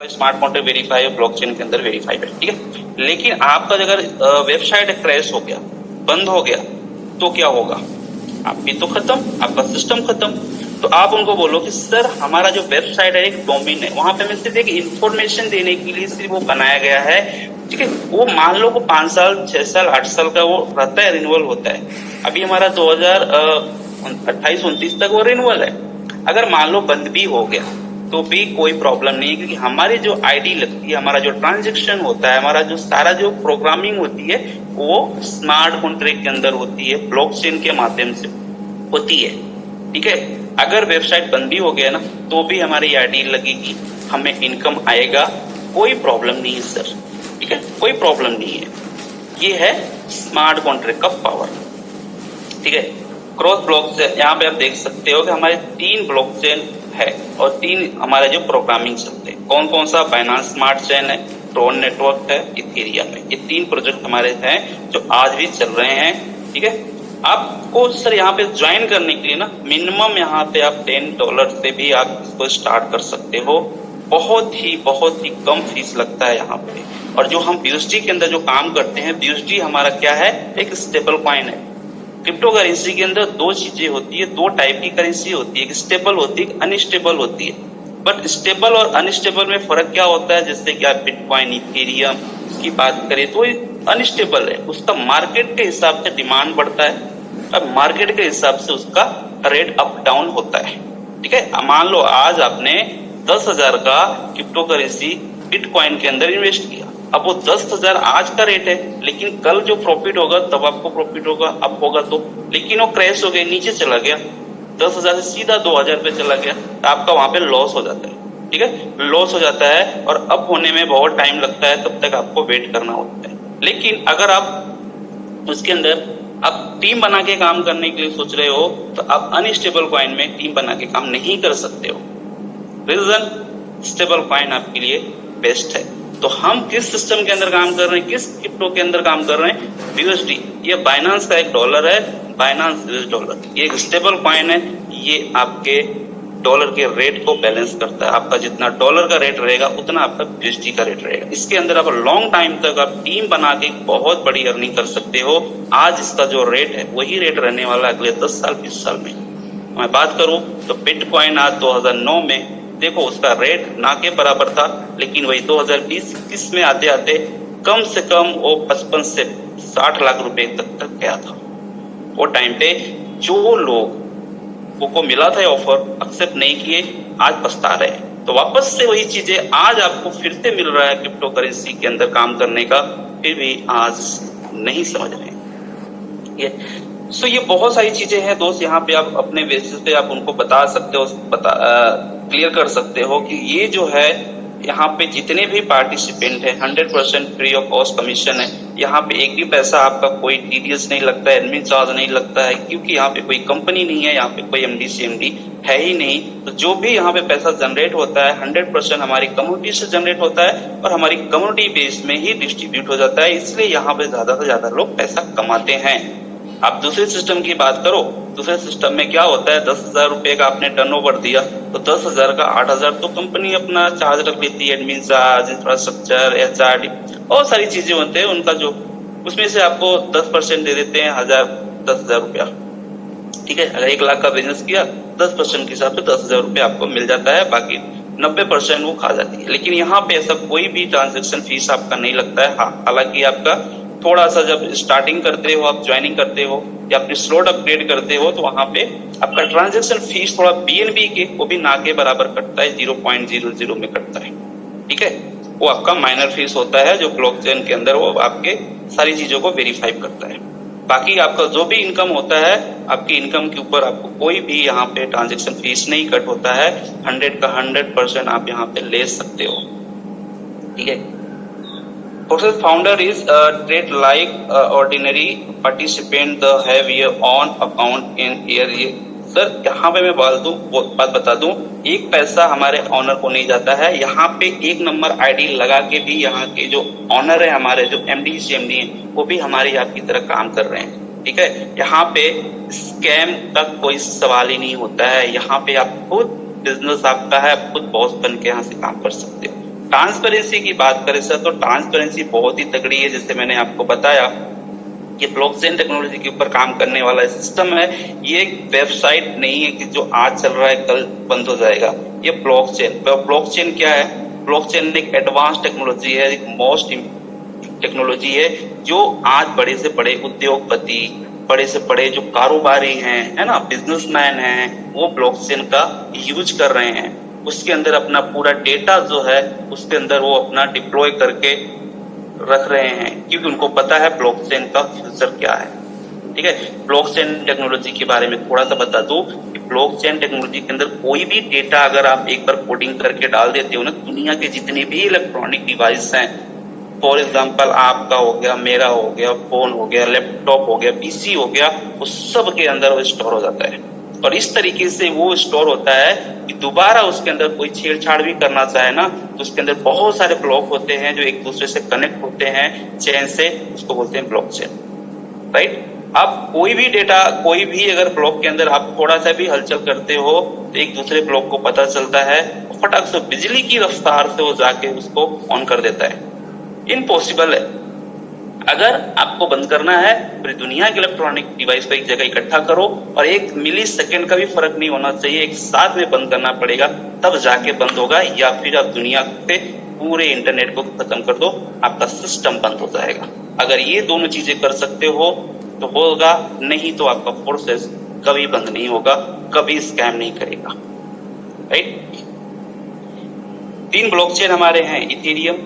Smart contract verify है, blockchain के अंदर वेरीफाइड है, ठीक है। लेकिन आपका अगर वेबसाइट क्रैश हो गया, बंद हो गया, तो क्या होगा? आप भी तो खत्म, आपका सिस्टम खत्म। तो आप उनको बोलो कि सर हमारा जो वेबसाइट है एक डोमेन है, वहां पे हमें सिर्फ एक इंफॉर्मेशन देने के लिए सिर्फ वो बनाया गया है, ठीक है। वो मान लो वो 5 साल 6 साल 8 साल का वो रहता है, रिन्यूअल होता है। अभी हमारा 2028-29 तक वो रिन्यूअल है। अगर मान लो बंद भी हो गया तो भी कोई प्रॉब्लम नहीं है, क्योंकि हमारी जो आईडी लगती है, हमारा जो ट्रांजैक्शन होता है, हमारा जो सारा जो प्रोग्रामिंग होती है वो स्मार्ट कॉन्ट्रैक्ट के अंदर होती है, ब्लॉकचेन के माध्यम से होती है, ठीक है। अगर वेबसाइट बंद भी हो गया ना तो भी हमारी आईडी लगेगी, हमें इनकम आएगा, कोई प्रॉब्लम नहीं है सर, ठीक है, कोई प्रॉब्लम नहीं है। ये है स्मार्ट कॉन्ट्रैक्ट का पावर, ठीक है। क्रॉस ब्लॉकचेन, यहाँ पे आप देख सकते हो कि हमारे 3 ब्लॉकचेन है और 3 हमारे जो प्रोग्रामिंग चलते हैं। कौन कौन सा? बाइनेंस स्मार्ट चेन है, ट्रोन नेटवर्क है, इथेरियम है। ये 3 प्रोजेक्ट हमारे हैं जो आज भी चल रहे हैं, ठीक है। आपको सर यहाँ पे ज्वाइन करने के लिए ना मिनिमम यहाँ पे आप $10 से भी आप इसको स्टार्ट कर सकते हो। बहुत ही कम फीस लगता है यहाँ पे। और जो हम BUSD के अंदर जो काम करते हैं, BUSD हमारा क्या है? एक स्टेबल कॉइन है। क्रिप्टो करेंसी के अंदर 2 चीजें होती है, 2 टाइप की करेंसी होती है, एक स्टेबल होती है, एक अनस्टेबल होती है। बट स्टेबल और अनस्टेबल में फर्क क्या होता है? जैसे कि आप बिटकॉइन, इथेरियम की बात करें तो अनस्टेबल है, उसका मार्केट के हिसाब से डिमांड बढ़ता है, अब मार्केट के हिसाब से उसका रेट अप डाउन होता है, ठीक है। मान लो आज आपने 10,000 का क्रिप्टो करेंसी बिटकॉइन के अंदर इन्वेस्ट किया, अब वो 10,000 आज का रेट है, लेकिन कल जो प्रॉफिट होगा तब आपको प्रॉफिट होगा, अब होगा तो। लेकिन वो क्रैश हो गया, नीचे चला गया, 10,000 से सीधा 2,000 पे चला गया, तो आपका वहां पे लॉस हो जाता है, ठीक है, लॉस हो जाता है। और अप होने में बहुत टाइम लगता है, तब तक आपको वेट करना होता है। लेकिन अगर आप उसके अंदर आप टीम बना के काम करने के लिए सोच रहे हो, तो आप अनस्टेबल कॉइन में टीम बना के काम नहीं कर सकते हो। रीजन, स्टेबल कॉइन आपके लिए बेस्ट है। तो हम किस सिस्टम के अंदर काम कर रहे हैं, किस क्रिप्टो के अंदर काम कर रहे हैं? BUSD। ये बाइनेंस का एक डॉलर है, बाइनेंस US डॉलर, ये एक स्टेबल कॉइन है। ये आपके डॉलर के रेट को बैलेंस करता है। आपका जितना डॉलर का रेट रहेगा उतना आपका BUSD का रेट रहेगा। इसके अंदर आप लॉन्ग टाइम तक आप टीम बना के बहुत बड़ी अर्निंग कर सकते हो। आज इसका जो रेट है वही रेट रहने वाला अगले 10 साल 20 साल में। मैं बात करूं तो बिटकॉइन आज 2009 में देखो उसका रेट ना के बराबर था, लेकिन वही 2020-21 में आते आते कम से कम वो 55 से 60 लाख रुपए तक गया था। वो टाइम पे जो लोग को मिला था ऑफर, एक्सेप्ट नहीं किए, आज पछता रहे हैं। तो वापस से वही चीजें आज आपको फिर से मिल रहा है क्रिप्टो करेंसी के अंदर काम करने का, फिर भी आज नहीं समझ रहे ये। सो ये बहुत सारी चीजें हैं दोस्त, यहाँ पे आप अपने बेसिस पे आप उनको बता सकते हो, क्लियर कर सकते हो कि ये जो है यहाँ पे जितने भी पार्टिसिपेंट है 100% फ्री ऑफ कॉस्ट कमीशन है। यहाँ पे एक भी पैसा आपका कोई TDS नहीं लगता है, एडमिन चार्ज नहीं लगता है, क्योंकि यहाँ पे कोई कंपनी नहीं है, यहाँ पे कोई MD CMD है ही नहीं। तो जो भी यहाँ पे पैसा जनरेट होता है 100% हमारी कम्युनिटी से जनरेट होता है और हमारी कम्युनिटी बेस में ही डिस्ट्रीब्यूट हो जाता है, इसलिए यहाँ पे ज्यादा से ज्यादा लोग पैसा कमाते हैं। आप दूसरे सिस्टम की बात करो, दूसरे सिस्टम में क्या होता है? 10,000 रुपए का आपने टर्नओवर दिया तो 10,000 का 8,000 तो कंपनी अपना चार्ज रख लेती है, एडमिन चार्ज, इंफ्रास्ट्रक्चर, HRD, बहुत सारी चीजें होते हैं उनका, जो उसमें से आपको 10% दे देते हैं, 10,000 रुपया, ठीक है। अगर 1 लाख का बिजनेस किया 10% के हिसाब से 10,000 रुपये आपको मिल जाता है, बाकी 90% वो खा जाती है। लेकिन यहाँ पे ऐसा कोई भी ट्रांजेक्शन फीस आपका नहीं लगता है। हाँ, हालांकि आपका थोड़ा सा जब स्टार्टिंग करते हो, आप ज्वाइनिंग करते हो या अपनी स्लॉट अपग्रेड करते हो, तो वहां पे आपका ट्रांजैक्शन फीस थोड़ा BNB के वो भी ना के बराबर कटता है, 0.00 में कटता है, ठीक है। वो आपका माइनर फीस होता है जो ब्लॉकचेन के अंदर वो आपके सारी चीजों को वेरीफाई करता है। बाकी आपका जो भी इनकम होता है, आपकी इनकम के ऊपर आपको कोई भी यहाँ पे ट्रांजेक्शन फीस नहीं कट होता है। 100 का 100% आप यहाँ पे ले सकते हो, ठीक है। Process founder is treat like ordinary participant the have your own account in here। Sir यहाँ पे मैं बात बता दूं, एक पैसा हमारे ऑनर को नहीं जाता है। यहाँ पे 1 नंबर ID लगा के भी यहाँ के जो ऑनर है, हमारे जो MD CMD है, वो भी हमारी आपकी तरह काम कर रहे हैं, ठीक है। यहाँ पे स्कैम तक कोई सवाल ही नहीं होता है। यहाँ पे आप खुद बिजनेस आपका है, आप खुद बॉस बन के यहाँ से काम कर सकते हो। ट्रांसपेरेंसी की बात करें सर, तो ट्रांसपेरेंसी बहुत ही तगड़ी है। जैसे मैंने आपको बताया कि ब्लॉकचेन टेक्नोलॉजी के ऊपर काम करने वाला सिस्टम है। ये एक वेबसाइट नहीं है कि जो आज चल रहा है कल बंद हो जाएगा। ये ब्लॉकचेन क्या है? ब्लॉकचेन एक एडवांस टेक्नोलॉजी है, एक मोस्ट टेक्नोलॉजी है जो आज बड़े से बड़े उद्योगपति, बड़े से बड़े जो कारोबारी हैं, है ना, बिजनेसमैन हैं, वो ब्लॉकचेन का यूज कर रहे हैं। उसके अंदर अपना पूरा डेटा जो है उसके अंदर वो अपना डिप्लॉय करके रख रहे हैं, क्योंकि उनको पता है ब्लॉकचेन का फ्यूचर क्या है। ठीक है, ब्लॉकचेन टेक्नोलॉजी के बारे में थोड़ा सा बता दूं कि ब्लॉकचेन टेक्नोलॉजी के अंदर कोई भी डेटा अगर आप एक बार कोडिंग करके डाल देते हो ना, दुनिया के जितने भी इलेक्ट्रॉनिक डिवाइस हैं, फॉर एग्जाम्पल आपका हो गया, मेरा हो गया, फोन हो गया, लैपटॉप हो गया, पीसी हो गया, वो सब के अंदर वो स्टोर हो जाता है। और इस तरीके से वो स्टोर होता है कि दोबारा उसके अंदर कोई छेड़छाड़ भी करना चाहे ना, तो उसके अंदर बहुत सारे ब्लॉक होते हैं जो एक दूसरे से कनेक्ट होते हैं चेन से, उसको बोलते हैं ब्लॉकचेन, राइट। अब कोई भी डेटा, कोई भी अगर ब्लॉक के अंदर आप थोड़ा सा भी हलचल करते हो तो एक दूसरे ब्लॉक को पता चलता है, फटाक से बिजली की रफ्तार से वो जाके उसको ऑन कर देता है। इम्पॉसिबल है। अगर आपको बंद करना है पूरी दुनिया के इलेक्ट्रॉनिक डिवाइस को एक जगह इकट्ठा करो और 1 मिली सेकेंड का भी फर्क नहीं होना चाहिए, एक साथ में बंद करना पड़ेगा, तब जाके बंद होगा। या फिर आप दुनिया पे पूरे इंटरनेट को खत्म कर दो, आपका सिस्टम बंद हो जाएगा। अगर ये दोनों चीजें कर सकते हो तो होगा, नहीं तो आपका प्रोसेस कभी बंद नहीं होगा, कभी स्कैम नहीं करेगा, राइट। 3 ब्लॉकचेन हमारे हैं, इथेरियम,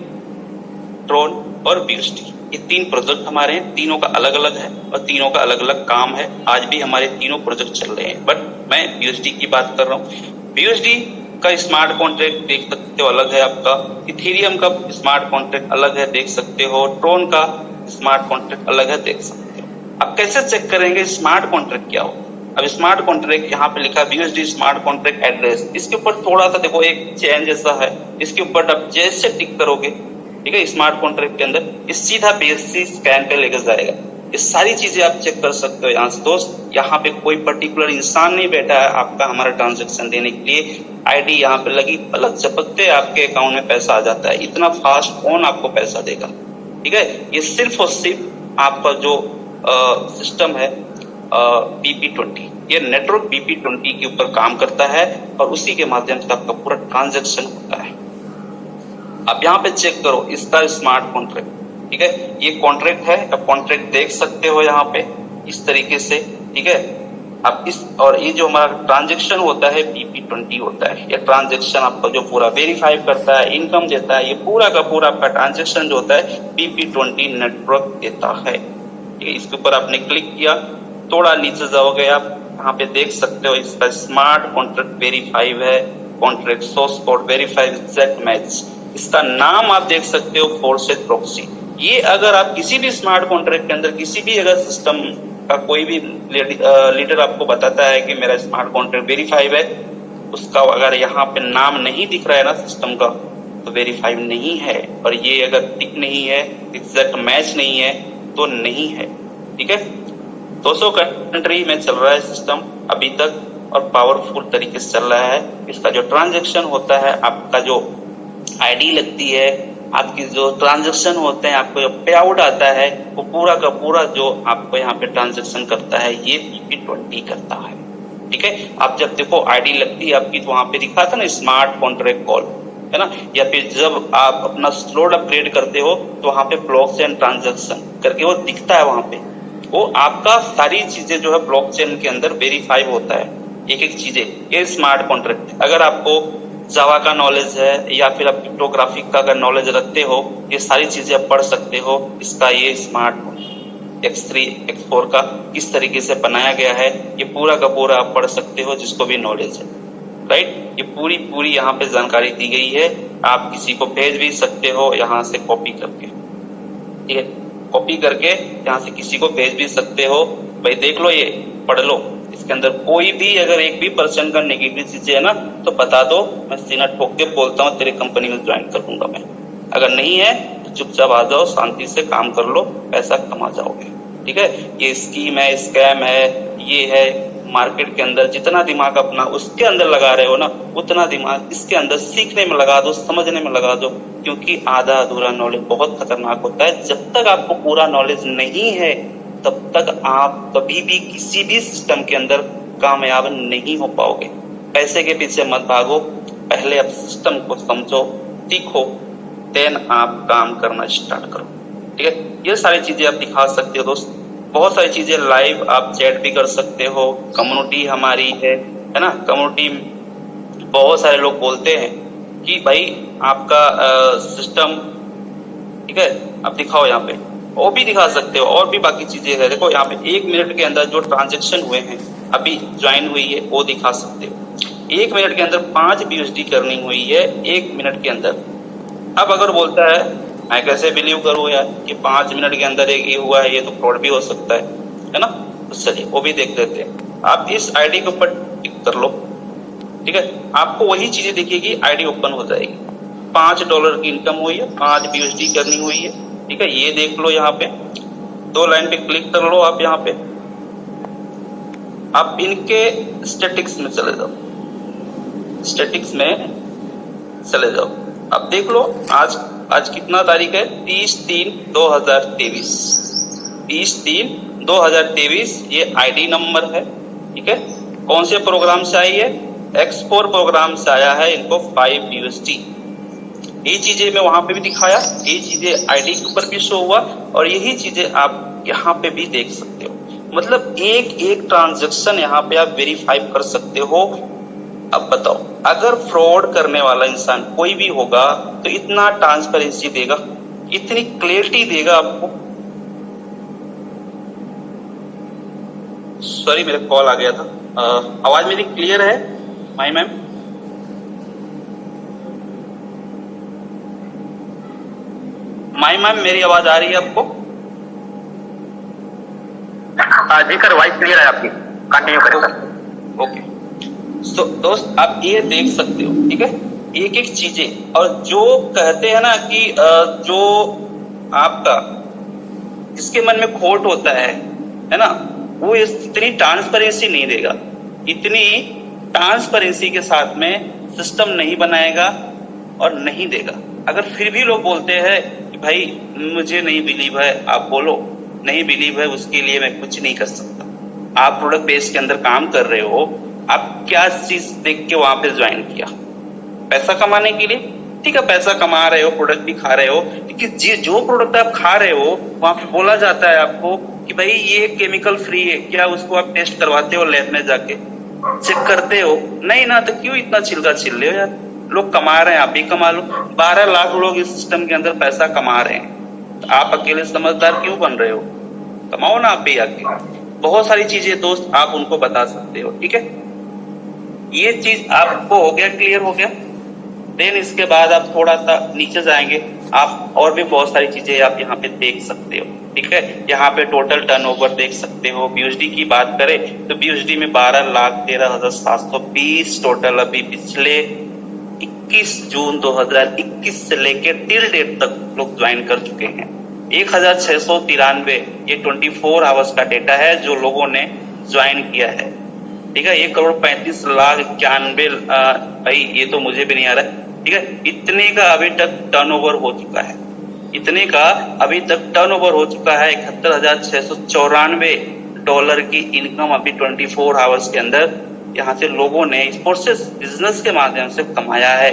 ट्रोन और BUSD। ये 3 प्रोजेक्ट हमारे हैं, तीनों का अलग अलग है और तीनों का अलग अलग काम है। आज भी हमारे तीनों प्रोजेक्ट चल रहे हैं, बट मैं BUSD की बात कर रहा हूँ। BUSD का स्मार्ट कॉन्ट्रैक्ट देख सकते हो अलग है आपका, इथेरियम का स्मार्ट कॉन्ट्रैक्ट अलग है, देख सकते हो, ट्रोन का स्मार्ट कॉन्ट्रैक्ट अलग है, देख सकते हो। अब कैसे चेक करेंगे स्मार्ट कॉन्ट्रैक्ट क्या हो? अब स्मार्ट कॉन्ट्रैक्ट यहाँ पे लिखा BUSD स्मार्ट कॉन्ट्रैक्ट एड्रेस, इसके ऊपर थोड़ा सा देखो एक चेन जैसा है, इसके ऊपर आप जैसे टिक करोगे, ठीक है, स्मार्ट कॉन्ट्रैक्ट के अंदर ये सीधा BSC स्कैन पे लेकर जाएगा। ये सारी चीजें आप चेक कर सकते हो यहाँ से दोस्त। यहाँ पे कोई पर्टिकुलर इंसान नहीं बैठा है आपका हमारा ट्रांजैक्शन देने के लिए। आईडी यहाँ पे लगी, पलक झपकते आपके अकाउंट में पैसा आ जाता है, इतना फास्ट कौन आपको पैसा देगा। ठीक है, ये सिर्फ और सिर्फ आपका जो सिस्टम है BP20, ये नेटवर्क BP20 के ऊपर काम करता है और उसी के माध्यम से आपका पूरा ट्रांजैक्शन होता है। अब यहाँ पे चेक करो इसका स्मार्ट कॉन्ट्रैक्ट, ठीक है, ये कॉन्ट्रैक्ट है, अब कॉन्ट्रैक्ट देख सकते हो यहाँ पे इस तरीके से, ठीक है। अब इस और ये जो हमारा ट्रांजैक्शन होता है BP20 होता है, ये ट्रांजैक्शन आपका जो पूरा वेरीफाई करता है, इनकम देता है, ये पूरा का पूरा आपका ट्रांजैक्शन जो होता है BP20 नेटवर्क देता है। इसके ऊपर आपने क्लिक किया, थोड़ा नीचे जाओगे आप, यहाँ पे देख सकते हो इसका स्मार्ट कॉन्ट्रैक्ट वेरीफाई है, contract source code verify exact match, इसका नाम आप देख सकते हो फोर्सेड प्रॉक्सी। ये अगर आप किसी भी स्मार्ट कॉन्ट्रैक्ट के अंदर किसी भी अगर सिस्टम का कोई भी लीडर आपको बताता है कि मेरा स्मार्ट कॉन्ट्रैक्ट वेरीफाई है, उसका अगर यहाँ पे नाम नहीं दिख रहा है ना सिस्टम का, तो वेरीफाई नहीं है। और ये अगर टिक नहीं है, एग्जैक्ट मैच नहीं है, तो नहीं है। ठीक है, 200 कंट्री में चल रहा है सिस्टम अभी तक और पावरफुल तरीके से चल रहा है। इसका जो ट्रांजैक्शन होता है, आपका जो आईडी लगती है, आपकी जो ट्रांजैक्शन होते हैं, आपको जो पे आउट आता है, वो पूरा का पूरा जो आपको यहाँ पे ट्रांजैक्शन करता है ये BP20 करता है। ठीक है, आप जब देखो आईडी लगती है आपकी, तो वहां पे दिखा था ना स्मार्ट कॉन्ट्रैक्ट कॉल, है ना, या फिर जब आप अपना स्लोड अपग्रेड करते हो तो वहां पे ब्लॉकचेन ट्रांजैक्शन करके वो दिखता है, वहां पे वो आपका सारी चीजें जो है ब्लॉकचेन के अंदर वेरीफाई होता है, एक एक चीजें। ये स्मार्ट कॉन्ट्रैक्ट, अगर आपको जावा का नॉलेज है या फिर आप क्रिप्टोग्राफिक का अगर नॉलेज रखते हो, ये सारी चीजें आप पढ़ सकते हो। इसका ये स्मार्ट X3 X4 का किस तरीके से बनाया गया है, ये पूरा का पूरा आप पढ़ सकते हो जिसको भी नॉलेज है, राइट। ये पूरी यहाँ पे जानकारी दी गई है, आप किसी को भेज भी सकते हो यहाँ से कॉपी करके, ठीक है, कॉपी करके यहाँ से किसी को भेज भी सकते हो। भाई देख लो, ये पढ़ लो, इसके अंदर कोई भी अगर 1 भी % का नेगेटिव चीजें है ना तो बता दो, मैं सीना ठोक के बोलता हूँ तेरे कंपनी में ज्वाइन कर दूंगा मैं। अगर नहीं है तो चुपचाप आ जाओ, शांति से काम कर लो, पैसा कमा जाओगे। ठीक है, ये स्कीम है, स्कैम है, ये है, मार्केट के अंदर जितना दिमाग अपना उसके अंदर लगा रहे हो ना, उतना दिमाग इसके अंदर सीखने में लगा दो, समझने में लगा दो, क्योंकि आधा अधूरा नॉलेज बहुत खतरनाक होता है। जब तक आपको पूरा नॉलेज नहीं है तब तक आप कभी भी किसी भी सिस्टम के अंदर कामयाब नहीं हो पाओगे। पैसे के पीछे मत भागो, पहले आप सिस्टम को समझो, सीखो, देन आप काम करना स्टार्ट करो। ठीक है, ये सारी चीजें आप दिखा सकते हो दोस्त। बहुत सारी चीजें लाइव आप चैट भी कर सकते हो। कम्युनिटी हमारी है ना, कम्युनिटी बहुत सारे लोग बोलते हैं कि भाई आपका सिस्टम, ठीक है, आप दिखाओ यहाँ पे, वो भी दिखा सकते हो। और भी बाकी चीजें है, देखो यहाँ पे 1 मिनट के अंदर जो ट्रांजेक्शन हुए हैं, अभी ज्वाइन हुई है, वो दिखा सकते हो। 1 मिनट के अंदर 5 BUSD करनी हुई है 1 मिनट के अंदर। अब अगर बोलता है मैं कैसे बिलीव करूँ यार कि 5 मिनट के अंदर एक ये हुआ है, ये तो फ्रॉड भी हो सकता है ना। तो चलिए वो भी देख लेते हैं। आप इस आईडी के ऊपर टिक कर लो, ठीक है, आपको वही चीजें दिखेगी, आईडी ओपन हो जाएगी। $5 की इनकम हुई है, 5 BUSD करनी हुई है, ठीक है, ये देख लो। यहाँ पे 2 लाइन पे क्लिक कर लो आप। यहाँ पे आप इनके स्टैटिक्स में चले जाओ, स्टैटिक्स में चले जाओ। अब देख लो आज कितना तारीख है, 30/3/2023, 30/3/2023। ये आईडी नंबर है, ठीक है। कौन से प्रोग्राम से आई है, X4 प्रोग्राम से आया है, इनको 5 BUSD। ये चीजें मैं वहां पे भी दिखाया, ये चीजें आईडी के ऊपर भी शो हुआ, और यही चीजें आप यहाँ पे भी देख सकते हो। मतलब एक एक ट्रांजेक्शन यहाँ पे आप वेरीफाई कर सकते हो। अब बताओ, अगर फ्रॉड करने वाला इंसान कोई भी होगा तो इतना ट्रांसपेरेंसी देगा, इतनी क्लियरिटी देगा आपको। सॉरी मेरे कॉल आ गया था। आवाज मेरी क्लियर है माई मैम? माई मैम मेरी आवाज आ रही है आपको? जी सर, वॉइस क्लियर है आपकी, कंटिन्यू करें सर। ओके, तो दोस्त आप ये देख सकते हो, ठीक है, एक एक चीजें। और जो कहते हैं ना कि जो आपका जिसके मन में खोट होता है ना, वो इतनी ट्रांसपेरेंसी नहीं देगा, इतनी ट्रांसपेरेंसी के साथ में सिस्टम नहीं बनाएगा और नहीं देगा। अगर फिर भी लोग बोलते हैं कि भाई मुझे नहीं बिलीव है, आप बोलो नहीं बिलीव है, उसके लिए मैं कुछ नहीं कर सकता। आप प्रोडक्ट बेस के अंदर काम कर रहे हो, आप क्या चीज देख के वहां पे ज्वाइन किया? पैसा कमाने के लिए, ठीक है, पैसा कमा रहे हो, प्रोडक्ट भी खा रहे हो, लेकिन जो प्रोडक्ट आप खा रहे हो वहां पे बोला जाता है आपको कि भाई ये केमिकल फ्री है, क्या उसको आप टेस्ट करवाते हो लैब में जाके, चेक करते हो? नहीं ना, तो क्यों इतना चिल्का चिल्ल रहे हो यार? लोग कमा रहे हैं, आप भी कमा लो। 12 लाख लोग इस सिस्टम के अंदर पैसा कमा रहे हैं, तो आप अकेले समझदार क्यों बन रहे हो? कमाओ ना आप भी आके। बहुत सारी चीजें दोस्त आप उनको बता सकते हो, ठीक है। ये चीज आपको हो गया, क्लियर हो गया। देन इसके बाद आप थोड़ा सा नीचे जाएंगे, आप और भी बहुत सारी चीजें आप यहाँ पे देख सकते हो, ठीक है। यहाँ पे टोटल टर्नओवर देख सकते हो। BUSD की बात करें तो BUSD में 12,13,720 टोटल अभी पिछले 21 जून 2021 से लेके टिल डेट तक लोग ज्वाइन कर चुके हैं। 1,693 ये 24 आवर्स का डेटा है जो लोगों ने ज्वाइन किया है, ठीक है। 1,35,91,091 भाई ये तो मुझे भी नहीं आ रहा है, ठीक है। इतने का अभी तक टर्नओवर हो चुका है, इतने का अभी तक टर्नओवर हो चुका है। $71,694 की इनकम अभी 24 आवर्स के अंदर यहाँ से लोगों ने स्पोर्ट्स बिजनेस के माध्यम से कमाया है।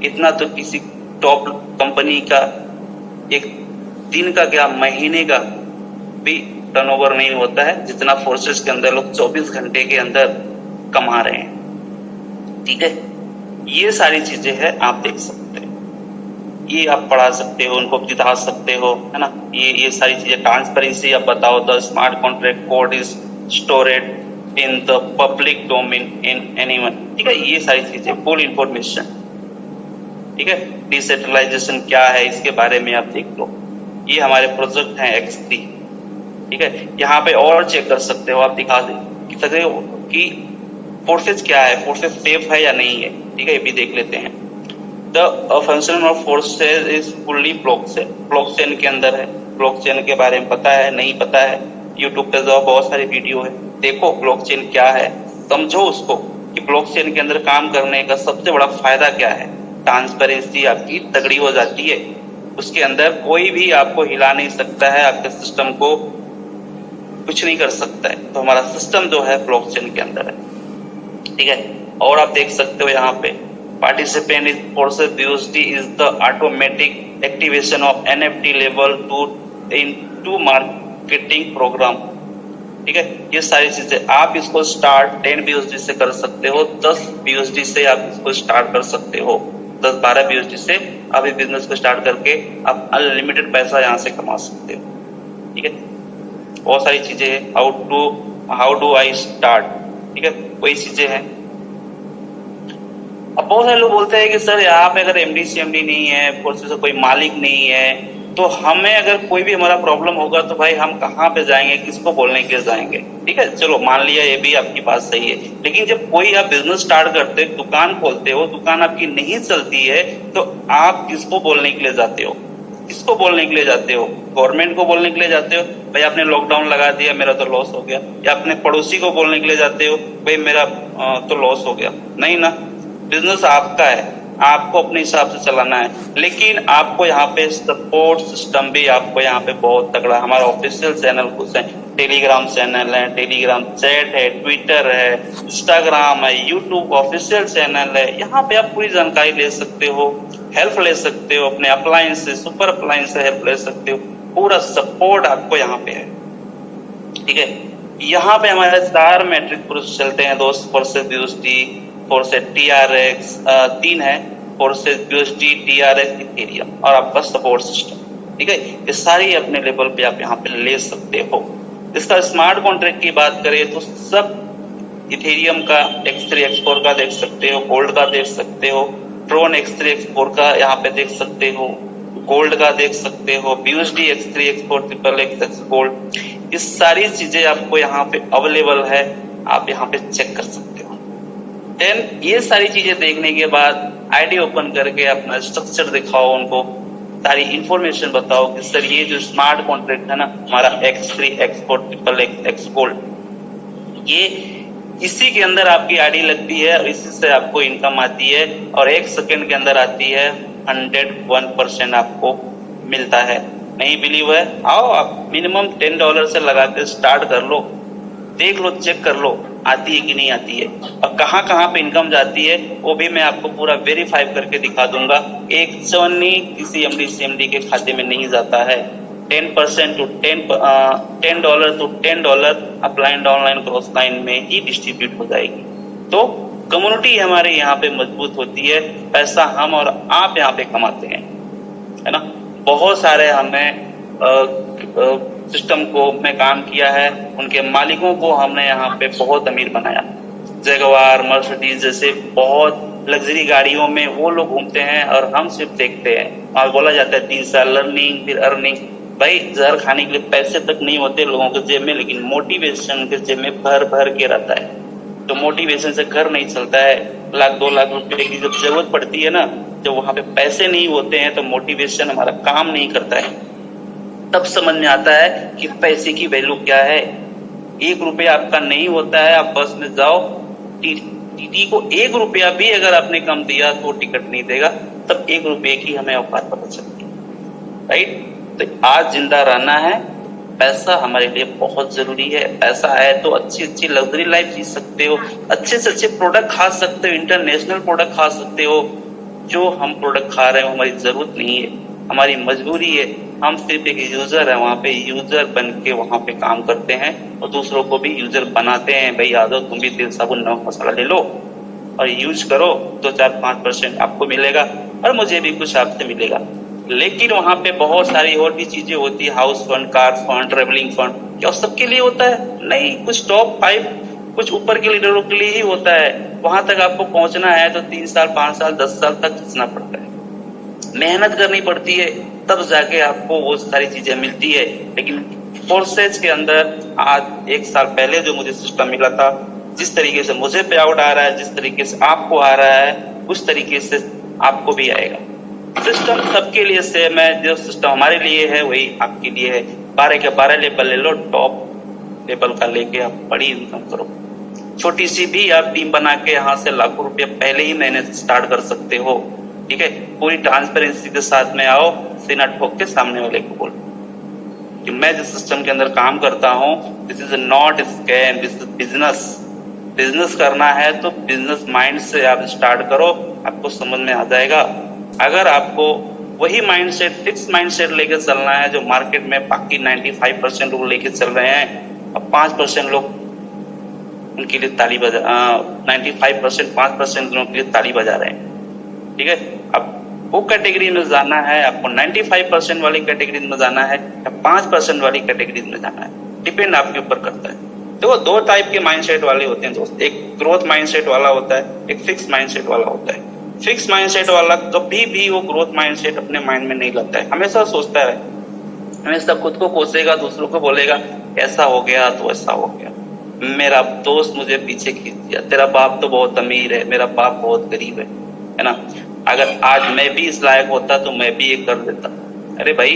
इतना तो किसी टॉप कंपनी का एक दिन का क्या महीने का भी टर्नओवर नहीं होता है, जितना फोर्सेस के अंदर लोग 24 घंटे के अंदर कमा रहे हैं, ठीक है। ये सारी चीजें हैं, आप देख सकते हो, ये आप पढ़ा सकते हो, उनको दिखा सकते हो, है ना। ये सारी चीजें ट्रांसपेरेंसी आप बताओ। The smart contract code is storeyed in the public domain in anyone, ठीक है। ये सारी चीजें फुल इंफॉर्मेशन, ठीक है। डिसेंट्रलाइजेशन क्या है इसके बारे में आप देख लो। ये हमारे प्रोजेक्ट हैं X3, ठीक है। यहाँ पे और चेक कर सकते हो, आप दिखा सकते हो कि फोर्सेज क्या है, फोर्सेज सेफ है या नहीं है, ठीक है। ये भी देख लेते हैं। The function of forces is fully blockchain, blockchain के अंदर है। ब्लॉकचेन के बारे में पता है, नहीं पता है, यूट्यूब पे जाओ, बहुत सारी वीडियो है, देखो ब्लॉकचेन क्या है, समझो उसको कि ब्लॉकचेन के अंदर काम करने का सबसे बड़ा फायदा क्या है। ट्रांसपेरेंसी आपकी तगड़ी हो जाती है, उसके अंदर कोई भी आपको हिला नहीं सकता है, आपके सिस्टम को कुछ नहीं कर सकता है। तो हमारा सिस्टम जो है ब्लॉकचेन के अंदर है, ठीक है। और आप देख सकते हो यहाँ पे participant is process BUSD is the automatic activation of NFT level 2 in 2 marketing program, ठीक है। ये सारी चीजें आप इसको स्टार्ट 10 BUSD से कर सकते हो, 10 BUSD से आप इसको स्टार्ट कर सकते हो, 10-12 BUSD से आप इस बिजनेस को स्टार्ट करके आप अनलिमिटेड पैसा यहाँ से कमा सकते हो, ठीक है। बहुत सारी चीजें हैं, हाउ डू आई स्टार्ट, ठीक है, वही चीजें हैं। अब बहुत सारे लोग बोलते हैं कि सर यहाँ पे अगर MD CMD नहीं है, फोर्सेस से कोई मालिक नहीं है, तो हमें अगर कोई भी हमारा प्रॉब्लम होगा तो भाई हम कहाँ पे जाएंगे, किसको बोलने के लिए जाएंगे, ठीक है। चलो मान लिया ये भी आपकी बात सही है, लेकिन जब कोई आप बिजनेस स्टार्ट करते हो, दुकान खोलते हो, दुकान आपकी नहीं चलती है, तो आप किसको बोलने के लिए जाते हो, किसको बोलने के लिए जाते हो? गवर्नमेंट को बोलने के लिए जाते हो, भाई आपने लॉकडाउन लगा दिया मेरा तो लॉस हो गया, या अपने पड़ोसी को बोलने के लिए जाते हो, भाई मेरा तो लॉस हो गया? नहीं ना, बिजनेस आपका है, आपको अपने हिसाब से चलाना है। लेकिन आपको यहाँ पे सपोर्ट सिस्टम भी आपको यहाँ पे बहुत तगड़ा, हमारा ऑफिशियल चैनल कुछ है, टेलीग्राम चैनल है, टेलीग्राम चैट है, ट्विटर है, इंस्टाग्राम है, यूट्यूब ऑफिशियल चैनल है, यहाँ पे आप पूरी जानकारी ले सकते हो, हेल्प ले सकते हो, अपने अप्लायंस से, सुपर अप्लायंस से हेल्प ले सकते हो, पूरा सपोर्ट आपको यहाँ पे है, ठीक है। यहाँ पे हमारे 4 मैट्रिक प्रोसेस चलते हैं दोस्त, फोर्सेस BUSD, फोर्सेस TRX 3 है, फोर्सेस BUSD, TRX, इथेरियम और आपका सपोर्ट सिस्टम, ठीक है। ये सारी अपने लेवल पे आप यहाँ पे ले सकते हो। इसका स्मार्ट कॉन्ट्रैक्ट की बात करें तो सब इथेरियम का X3 X4 का देख सकते हो, गोल्ड का देख सकते हो, ट्रोन X3 X4 का यहाँ पे देख सकते हो, गोल्ड का देख सकते हो, BUSD X3 X4 XXX gold, ये सारी चीजें आपको यहाँ पे अवेलेबल है, आप यहाँ पे चेक कर सकते हो। देन ये सारी चीजें देखने के बाद आईडी ओपन करके अपना स्ट्रक्चर दिखाओ उनको, सारी इंफॉर्मेशन बताओ कि सर ये जो स्मार्ट कॉन्ट्रैक्ट है ना हमारा X3 X4 XXX गोल्ड, ये इसी के अंदर आपकी आईडी लगती है और इसी से आपको इनकम आती है और 1 सेकंड के अंदर आती है, 101% आपको मिलता है। नहीं बिलीव है, आओ आप मिनिमम $10 से लगा के स्टार्ट कर लो, देख लो, चेक कर लो आती है कि नहीं आती है, और कहाँ कहाँ पे इनकम जाती है वो भी मैं आपको पूरा वेरीफाई करके दिखा दूंगा। एक चवन्नी किसी MD CMD के खाते में नहीं जाता है, $10 to $10 upline downline cross line में ही डिस्ट्रीब्यूट हो जाएगी। तो कम्युनिटी हमारे यहाँ पे मजबूत होती है, पैसा हम और आप यहाँ पे कमाते हैं, है ना। बहुत सारे हमने सिस्टम को में काम किया है, उनके मालिकों को हमने यहाँ पे बहुत अमीर बनाया। जगवार, मर्सिडीज जैसे बहुत लग्जरी गाड़ियों में वो लोग घूमते हैं और हम सिर्फ देखते हैं, और बोला जाता है 3 साल लर्निंग फिर अर्निंग। भाई जहर खाने के लिए पैसे तक नहीं होते लोगों के जेब में, लेकिन मोटिवेशन के जेब में भर भर के रहता है। तो मोटिवेशन से घर नहीं चलता है। 1-2 लाख रुपए की जब जरूरत पड़ती है ना, जब वहां पे पैसे नहीं होते हैं तो मोटिवेशन हमारा काम नहीं करता है। तब समझ में आता है कि पैसे की वैल्यू क्या है। 1 रुपया आपका नहीं होता है, आप बस में जाओ, टीटी को 1 रुपया भी अगर आपने कम दिया तो टिकट नहीं देगा, तब 1 रुपये की हमें औकात पता चलती है, राइट। तो आज जिंदा रहना है, पैसा हमारे लिए बहुत जरूरी है। पैसा है तो अच्छी अच्छी लग्जरी लाइफ जी सकते हो, अच्छे से अच्छे प्रोडक्ट खा सकते हो, इंटरनेशनल प्रोडक्ट खा सकते हो। जो हम प्रोडक्ट खा रहे हैं हमारी जरूरत नहीं है, हमारी मजबूरी है। हम सिर्फ एक यूजर है, वहाँ पे यूजर बन के वहाँ पे काम करते हैं और दूसरों को भी यूजर बनाते हैं। भाई आ जाओ, तुम भी तेल साबुन नमक मसाला ले लो और यूज करो, 2-4-5% आपको मिलेगा और मुझे भी कुछ आपसे मिलेगा। लेकिन वहाँ पे बहुत सारी और भी चीजें होती है, house fund, car fund, travelling fund, क्या सबके लिए होता है? नहीं, कुछ टॉप 5 कुछ ऊपर के लीडरों के लिए ही होता है। वहां तक आपको पहुंचना है तो 3 साल, 5 साल, 10 साल तक खींचना पड़ता है, मेहनत करनी पड़ती है, तब जाके आपको वो सारी चीजें मिलती है। लेकिन फोर्सेज के अंदर आज 1 साल पहले जो मुझे सिस्टम मिला था, जिस तरीके से मुझे पे आउट आ रहा है, जिस तरीके से आपको आ रहा है, उस तरीके से आपको भी आएगा। सिस्टम सबके लिए सेम है, जो सिस्टम हमारे लिए है वही आपके लिए है। 12 के 12 लेवल ले लो, टॉप लेवल का लेके आप बड़ी इनकम करो। छोटी सी भी आप टीम बना के यहाँ से लाखों रुपए पहले ही महीने स्टार्ट कर सकते हो। ठीक है, पूरी ट्रांसपेरेंसी के साथ में आओ, सीना ठोक के सामने वाले को बोलो कि मैं जिस सिस्टम के अंदर काम करता हूँ, this is not scam, this is business. Business करना है तो बिजनेस माइंड से आप स्टार्ट करो, आपको समझ में आ जाएगा। अगर आपको वही माइंडसेट, फिक्स माइंडसेट लेके चलना है जो मार्केट में बाकी 95% लोग लेके चल रहे हैं, और 5% लोग उनके लिए ताली बजा 95% 5% लोगों के लिए ताली बजा रहे हैं। ठीक है, अब वो कैटेगरी में जाना है, आपको 95% वाली कैटेगरी में जाना है या 5% वाली कैटेगरी में जाना है, डिपेंड आपके ऊपर करता है। तो दो टाइप के माइंडसेट वाले होते हैं दोस्त, एक ग्रोथ माइंडसेट वाला होता है, एक फिक्स माइंडसेट वाला होता है। फिक्स माइंडसेट वाला कभी भी वो ग्रोथ माइंडसेट अपने माइंड में नहीं लाता है, हमेशा सोचता है, हमेशा खुद को कोसेगा, दूसरों को बोलेगा ऐसा हो गया तो ऐसा हो गया, मेरा दोस्त मुझे पीछे खींच दिया, तेरा बाप तो बहुत अमीर है, मेरा बाप बहुत गरीब है ना। अगर आज मैं भी इस लायक होता तो मैं भी ये कर देता। अरे भाई,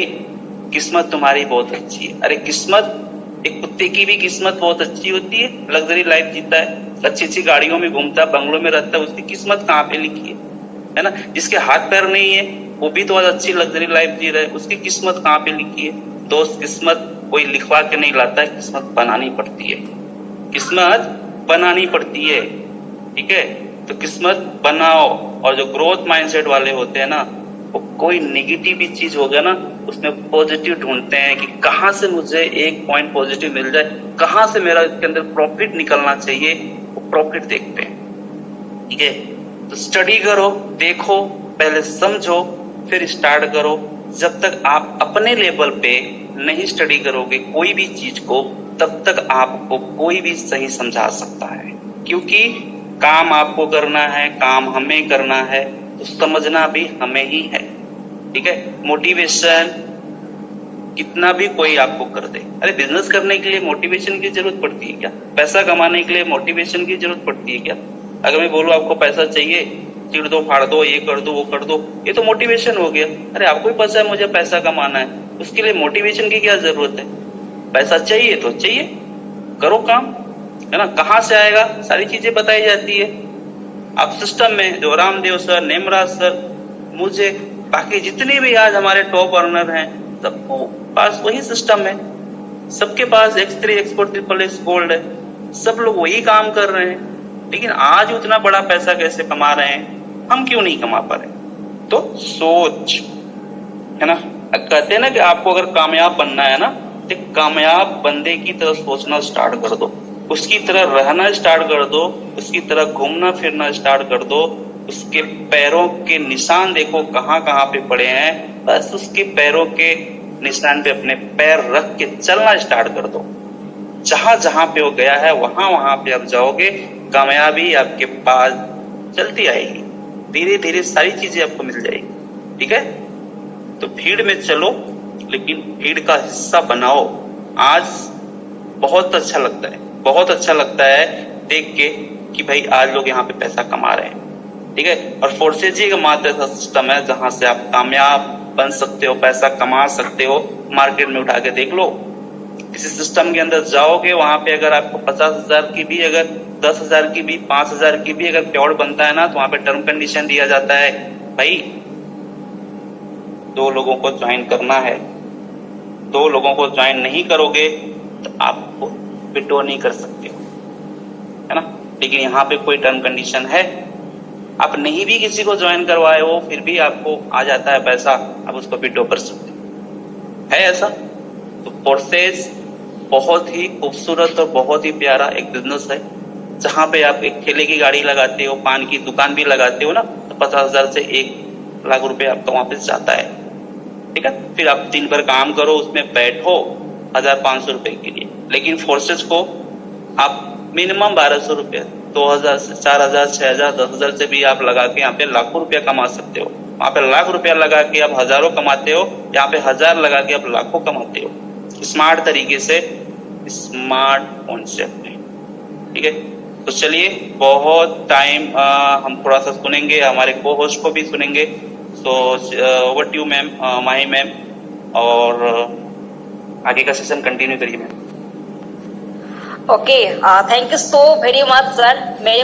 किस्मत तुम्हारी बहुत अच्छी है। अरे किस्मत, एक कुत्ते की भी किस्मत बहुत अच्छी होती है, लग्जरी लाइफ जीता है, अच्छी अच्छी गाड़ियों में घूमता है, बंगलों में रहता है, उसकी किस्मत कहाँ पे लिखी है ना। जिसके हाथ पैर नहीं है वो भी तो आज अच्छी लग्जरी लाइफ जी रहा है, उसकी किस्मत कहाँ पे लिखी है। दोस्त, किस्मत कोई लिखवा के नहीं लाता है, किस्मत बनानी पड़ती है, किस्मत बनानी पड़ती है। ठीक है, तो किस्मत बनाओ। और जो ग्रोथ माइंडसेट वाले होते हैं ना, वो कोई नेगेटिव भी चीज होगा ना, उसमें पॉजिटिव ढूंढते हैं कि कहाँ से मुझे एक पॉइंट पॉजिटिव मिल जाए, कहाँ से मेरा इसके अंदर प्रॉफिट निकलना चाहिए, वो प्रॉफिट देखते हैं। ठीक है, तो स्टडी करो, देखो, पहले समझो, फिर स्टार्ट करो। जब तक आप अपने लेवल पे नहीं स्टडी करोगे कोई भी चीज को, तब तक आपको कोई भी सही समझा सकता है, क्योंकि काम आपको करना है, काम हमें करना है, तो समझना भी हमें ही है। ठीक है, मोटिवेशन कितना भी कोई आपको कर दे, अरे बिजनेस करने के लिए मोटिवेशन की जरूरत पड़ती है क्या? पैसा कमाने के लिए मोटिवेशन की जरूरत पड़ती है क्या? अगर मैं बोलूं आपको पैसा चाहिए, चिड़ दो, फाड़ दो, ये कर दो, वो कर दो, ये तो मोटिवेशन हो गया। अरे आपको ही पता है मुझे पैसा कमाना है, उसके लिए मोटिवेशन की क्या जरूरत है? पैसा चाहिए तो चाहिए, करो काम, है ना। कहाँ से आएगा, सारी चीजें बताई जाती है। आप सिस्टम में जो रामदेव सर, नेमराज सर, मुझे, बाकी जितने भी आज हमारे टॉप अर्नर हैं, सबको पास वही सिस्टम है, सबके पास X3 एक्सपोर्ट ट्रिपल गोल्ड है, सब लोग वही काम कर रहे हैं। लेकिन आज उतना बड़ा पैसा कैसे कमा रहे हैं, हम क्यों नहीं कमा पा रहे? तो सोच, है ना। कहते हैं ना कि आपको अगर कामयाब बनना है ना, तो कामयाब बंदे की तरह सोचना स्टार्ट कर दो, उसकी तरह रहना स्टार्ट कर दो, उसकी तरह घूमना फिरना स्टार्ट कर दो। उसके पैरों के निशान देखो कहाँ कहाँ पे पड़े हैं, बस उसके पैरों के निशान पे अपने पैर रख के चलना स्टार्ट कर दो। जहां जहां पे वो गया है वहां वहां पे आप जाओगे, कामयाबी आपके पास चलती आएगी, धीरे धीरे सारी चीजें आपको मिल जाएगी। ठीक है, तो भीड़ में चलो, लेकिन भीड़ का हिस्सा बनाओ। आज बहुत अच्छा लगता है, बहुत अच्छा लगता है देख के कि भाई आज लोग यहाँ पे पैसा कमा रहे हैं। ठीक है, और फोर्सेज ही का मात्र ऐसा सिस्टम है जहां से आप कामयाब बन सकते हो, पैसा कमा सकते हो। मार्केट में उठा के देख लो, किसी सिस्टम के अंदर जाओगे, वहां पे अगर आपको 50,000 की भी, अगर 10,000 की भी, 5,000 की भी अगर प्योर बनता है ना, तो वहां पे टर्म कंडीशन दिया जाता है, भाई 2 लोगों को ज्वाइन करना है, 2 लोगों को ज्वाइन नहीं करोगे तो आप विड्रॉ नहीं कर सकते हो, है ना। लेकिन यहाँ पे कोई टर्म कंडीशन है, आप नहीं भी किसी को ज्वाइन करवाए हो, फिर भी आपको आ जाता है पैसा, आप उसको विड्रॉ कर सकते है ऐसा। तो फोर्सेज बहुत ही खूबसूरत और बहुत ही प्यारा एक बिजनेस है, जहां पे आप एक ठेले की गाड़ी लगाते हो, पान की दुकान भी लगाते हो ना, तो 50,000 से 1 लाख रुपए आपका वहां पे जाता है। ठीक है, फिर आप दिन भर काम करो, उसमें बैठो 1,500 रुपए के लिए। लेकिन फोर्सेज को आप मिनिमम 1,200 रुपए, 2,000 से 4,000, 6,000, 10,000 से भी आप लगा के यहाँ पे लाखों रुपया कमा सकते हो। वहां पे लाख रुपया लगा के आप हजारों कमाते हो, यहाँ पे 1,000 लगा के आप लाखों कमाते हो, स्मार्ट तरीके से, स्मार्ट कॉन्सेप्ट में। ठीक है, तो चलिए, बहुत टाइम हम थोड़ा सा सुनेंगे, हमारे को होस्ट को भी सुनेंगे। So over to you ma'am, Mahi ma'am, और आगे का सेशन कंटिन्यू करिए ma'am. Okay, thank you so very much sir. मेरे